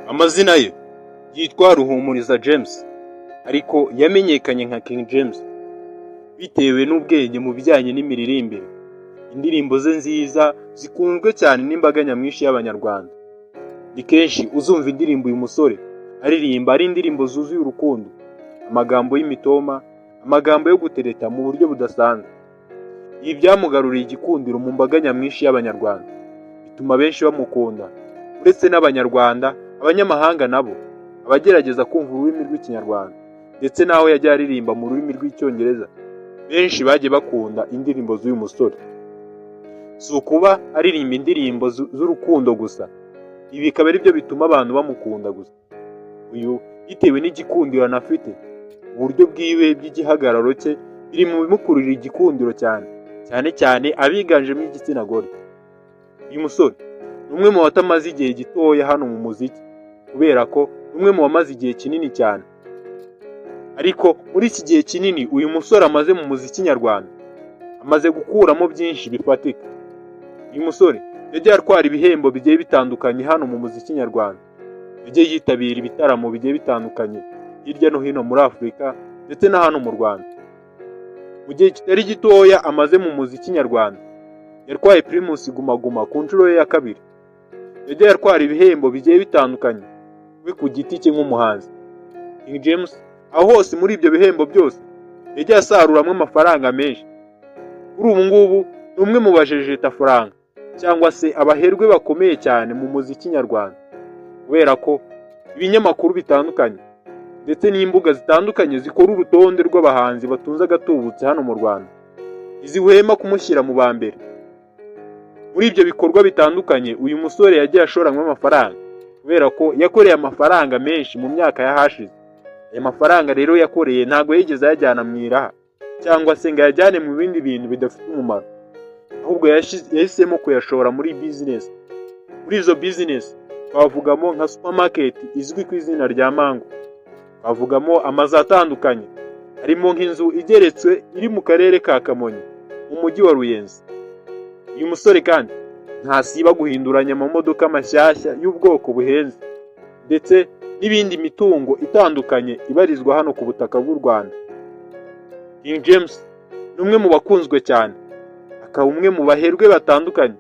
Amazina ye yitwa Ruhumuriza James, ariko yamenyekanye nka King James bitewe n'ubwenge mu bijyanye n'imiririmbire. Indirimbo ze nziza zikunzwe cyane n'imbaga nyamwinshi y'Abanyarwanda. Ni kenshi uzumva indirimbo uyu musore aririmba ari indirimbo zuzuye urukundo, amagambo y'imitoma, amagambo yo gutereta mu buryo budasanzwe. Ibi byamugaruriye igikundiro mu mbaga nyamwinshi y'Abanyarwanda, bituma benshi bamukunda. Uretse n'Abanyarwanda, abanyamahanga nabo abagerageza kumva ururimi rw'Ikinyarwanda ndetse naho yajya aririmba mu rurimi rw'Icyongereza, benshi bagiye bakunda indirimbo z'uyu musore. Si ukuba aririmba indirimbo z'urukundo gusa, ibi bikaba ari byo bituma abantu bamukunda gusa. Uyu bitewe n'igikundiro anafite, uburyo bwiwe bw'igihagararo cye biri mu bimukururira igikundiro cyane cyane abiganjemo igitsina gore. Uyu musore ni umwe mu batamaze igihe gitoya hano mu muziki, kubera ko ni umwe mu bamaze igihe kinini cyane. Ariko muri iki gihe kinini uyu musore amaze mu muziki nyarwanda, amaze gukuramo byinshi bifatika. Uyu musore yagiye atwara ibihembo bigiye bitandukanye hano mu muziki nyarwanda, yagiye yitabira ibitaramo bigiye bitandukanye hirya no hino muri Afurika ndetse na hano mu Rwanda. Mu gihe kitari gitoya amaze mu muziki nyarwanda, yatwaye Primus Guma Guma ku nshuro ye ya kabiri. Yagiye atwara ibihembo bigiye bitandukanye we ku giti cye nk'umuhanzi. King James aho hose muri ibyo bihembo byose yagiye asaruramo amafaranga menshi. Kuri ubu ngubu ni umwe mu bajejeta faranga cyangwa se abaherwe bakomeye cyane mu muziki nyarwanda, kubera ko ibinyamakuru bitandukanye ndetse n'imbuga zitandukanye zikora urutonde rw'abahanzi batunze agatubutse hano mu Rwanda, izihwema kumushyira mu ba mbere. Muri ibyo bikorwa bitandukanye uyu musore yagiye ashoramo amafaranga, kubera ko yakoreye amafaranga menshi mu myaka yahashize. Aya mafaranga rero yakoreye ntabwo yigeze ayajyana mu iraha cyangwa se ngo ayajyane mu bindi bintu bidafite umumaro, ahubwo yahisemo kuyashora muri business. Muri izo business twavugamo nka supermarket izwi ku izina rya Mango, twavugamo amazu atandukanye, harimo nk'inzu igeretswe iri mu karere ka Kamonyi mu mujyi wa Ruyenzi. Uyu musore kandi ntasiba guhinduranya amamodoka mashyashya y'ubwoko buhenze ndetse n'ibindi mitungo itandukanye ibarizwa hano ku butaka bw'u Rwanda. King James ni umwe mu bakunzwe cyane, akaba umwe mu baherwe batandukanye,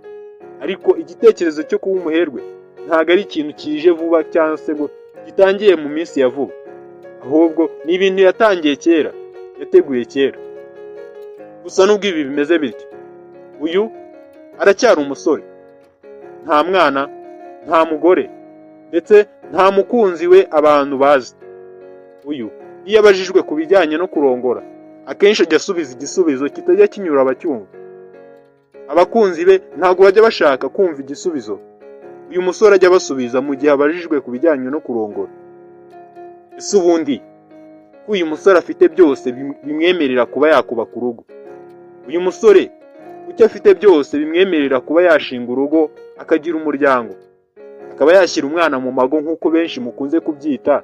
ariko igitekerezo cyo kuba umuherwe ntabwo ari ikintu kije vuba cyangwa se ngo gitangiye mu minsi ya vuba, ahubwo ni ibintu yatangiye kera, yateguye kera. Gusa nubwo ibi bimeze bityo, uyu aracyari umusore, nta mwana, nta mugore ndetse nta mukunzi we abantu bazi. Uyu iyo abajijwe ku bijyanye no kurongora, akenshi ajya asubiza igisubizo kitajya kinyura abacyumva. Abakunzi be ntabwo bajya bashaka kumva igisubizo uyu musore ajya basubiza mu gihe abajijwe ku bijyanye no kurongora. Ese ubundi ko uyu musore afite byose bimwemerera kuba yakubaka urugo, uyu musore kuki afite byose bimwemerera kuba yashinga urugo, akagira umuryango, akaba yashyira umwana mu mago nk'uko benshi mukunze kubyita,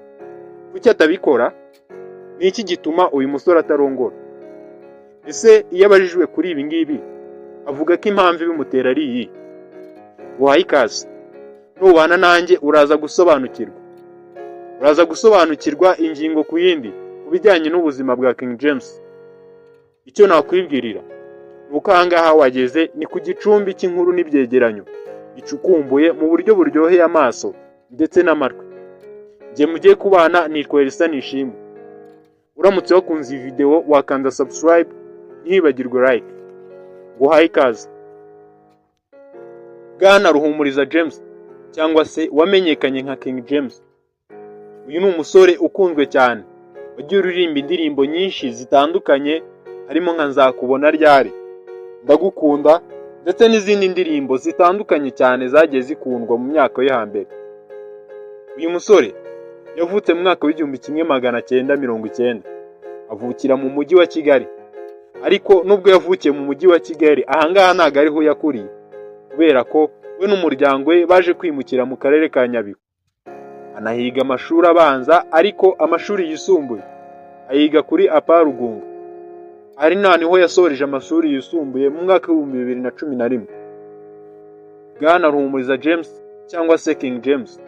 kuki atabikora? Ni iki gituma uyu musore atarongora? Ese iyo abajijwe kuri ibi ngibi avuga ko impamvu ibimutera ari iyi? Guhaye ikaze, nubana nanjye uraza gusobanukirwa ingingo ku yindi ku bijyanye n'ubuzima bwa King James. Icyo nakwibwirira ni uko aha ngaha wageze ni ku gicumbi cy'inkuru n'ibyegeranyo gicukumbuye mu buryo buryoheye amaso ndetse n'amatwi. Njye mugiye kubana nitwa Elisa Nishimwe. Uramutse wakunze iyi video wakanda subscribe, ntibagirwe like. Guhaye ikaze. Bwana Ruhumuriza James cyangwa se wamenyekanye nka King James, uyu ni umusore ukunzwe cyane, wagiye uririmba indirimbo nyinshi zitandukanye, harimo nka Nzakubona Ryari, Ndagukunda ndetse n'izindi ndirimbo zitandukanye cyane zagiye zikundwa mu myaka yo hambere. Uyu musore yavutse mu mwaka w'1990, avukira mu mujyi wa Kigali. Ariko nubwo yavukiye mu mujyi wa Kigali, ahangaha ntabwo ariho yakuriye, kubera ko we n'umuryango we baje kwimukira mu karere ka Nyabihu. Anahiga amashuri abanza, ariko amashuri yisumbuye ayiga kuri APR Rugunga. Ari niho yasoreje amashuri yisumbuye mu mwaka w'2011. Bwana Ruhumuriza James cyangwa se King James,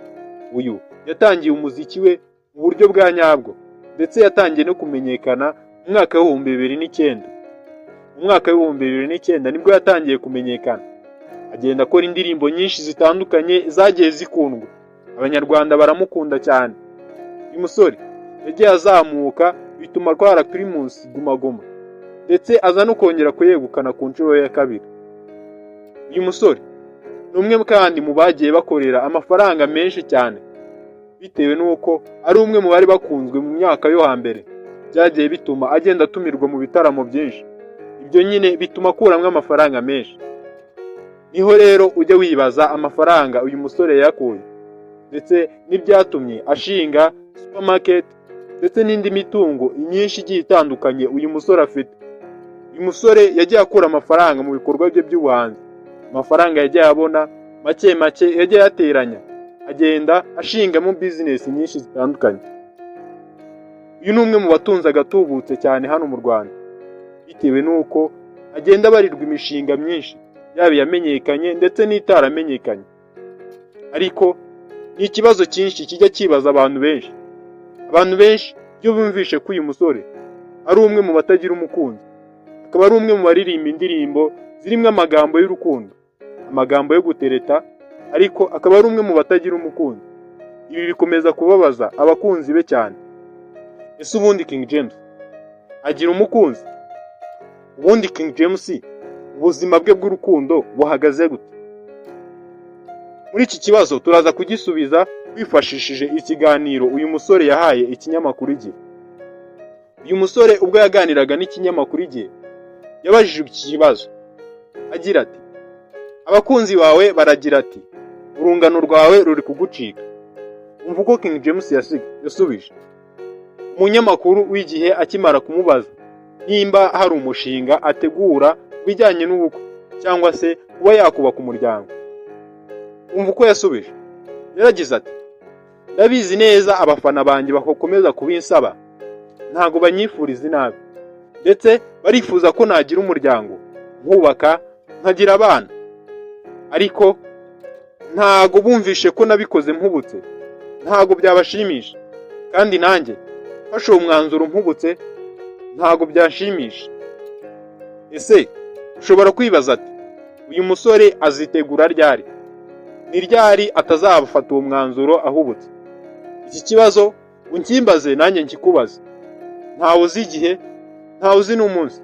uyu yatangiye umuziki we mu buryo bwa nyabwo, ndetse yatangiye no kumenyekana mu mwaka w'ibihumbi 2009. Mu mwaka w'ibihumbi 2009 nibwo yatangiye kumenyekana, agenda akora indirimbo nyinshi zitandukanye zagiye zikundwa, abanyarwanda baramukunda cyane. Uyu musore yagiye azamuka bituma atwara Primus Guma Guma, ndetse aza no kongera kuyegukana ku nshuro ya kabiri. Uyu musore ni umwe kandi mu bagiye bakorera amafaranga menshi cyane, bitewe n'uko ari umwe mu bari bakunzwe mu myaka yo hambere, byagiye bituma agenda atumirwa mu bitaramo byinshi. Ibyo nyine bituma akuramwo amafaranga menshi. Niho rero ujya wibaza amafaranga uyu musore yakuye, ndetse n'ibyatumye ashinga supermarket ndetse n'indi mitungo myinshi igiye itandukanye uyu musore afite. Uyu musore yagiye akura amafaranga mu bikorwa bye by'ubuhanzi. Amafaranga yagiye abona make make yagiye yateranya, agenda ashingamo business nyinshi zitandukanye. Uyu ni umwe mu batunze agatubutse cyane hano mu Rwanda, bitewe n'uko agenda abarirwa imishinga myinshi, yaba yamenyekanye ndetse n'itaramenyekanye. Ariko ni ikibazo cyinshi kijya kibaza abantu benshi. Abantu benshi iyo bumvishe ko uyu musore ari umwe mu batagira umukunzi, akaba ari umwe mu baririmba indirimbo zirimo amagambo y'urukundo, amagambo yo gutereta, ariko akaba ari umwe mu batagira umukunzi, ibi bikomeza kubabaza abakunzi be cyane. Ese ubundi King James agira umukunzi? Ubundi King James ubuzima bwe bw'urukundo buhagaze gute? Muri iki kibazo turaza kugisubiza wifashishije ikiganiro uyu musore yahaye ikinyamakuru Igihe. Uyu musore ubwo yaganiraga n'ikinyamakuru Igihe yabajije iki kibazo agira ati: abakunzi bawe baragira ati urungano rwawe ruri kugucika. Umva uko King James yasubije. Umunyamakuru w'Igihe akimara kumubaza nimba hari umushinga ategura bijyanye n'ubukwe cyangwa se kuba yakubaka umuryango, umva uko yasubije. Yaragize ati: ndabizi neza abafana banjye bakomeza kubinsaba, ntago banyifuriza inabi, ndetse barifuza ko nagira umuryango, nkubaka, nkagira abana, ariko ntago bumvishe ko nabikoze mpubutse, ntago byabashimisha, kandi nanjye fashe umwanzuro mpubutse ntago byashimisha. Ese ushobora kwibaza ati uyu musore azitegura ryari? Ni ryari atazabafata uwo mwanzuro ahubutse? Iki kibazo unkimbaze nanjye nkikubaze. Ntawe uzi igihe, ntawe uzi n'umunsi.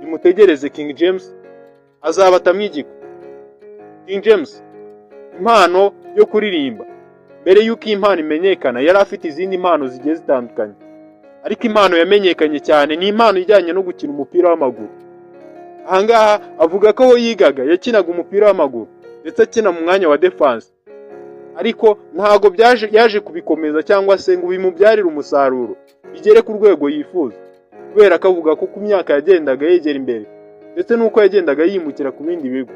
Nimutegereze King James azabatamwa igiko. King James impano yo kuririmba, mbere y'uko impano imenyekana yari afite izindi mpano zigiye zitandukanye, ariko impano yamenyekanye cyane ni impano ijyanye no gukina umupira w'amaguru. Ahangaha avuga ko aho yigaga yakinaga umupira w'amaguru, ndetse akina mu mwanya wa defense, ariko ntago yaje kubikomeza cyangwa se ngo bimubyarire umusaruro bigere ku rwego yifuza, kubera ko avuga ko ku myaka yagendaga yegera imbere, ndetse n'uko yagendaga yimukira ku bindi bigo,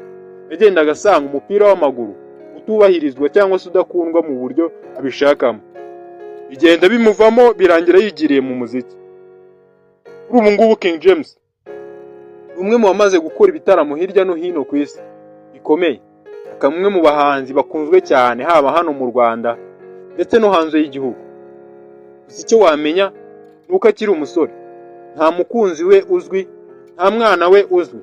yagendaga asanga umupira w'amaguru utubahirizwa cyangwa se udakundwa mu buryo abishakamo, bigenda bimuvamo birangira yigiriye mu muziki. Kuri ubu ngubu King James umwe mu bamaze gukora ibitaramo hirya no hino ku isi bikomeye, akaba umwe mu bahanzi bakunzwe cyane haba hano mu Rwanda ndetse no hanze y'igihugu. Gusa icyo wamenya nuko akiri umusore, nta mukunzi we uzwi, nta mwana we uzwi,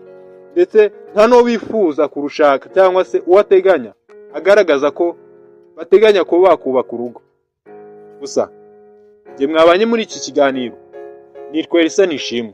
ndetse nta no bifuza kurushaka cyangwa se uwateganya agaragaza ko bateganya ko bakubaka urugo. Gusa njye mwabanye muri iki kiganiro nitwa Elisa Nishimwe.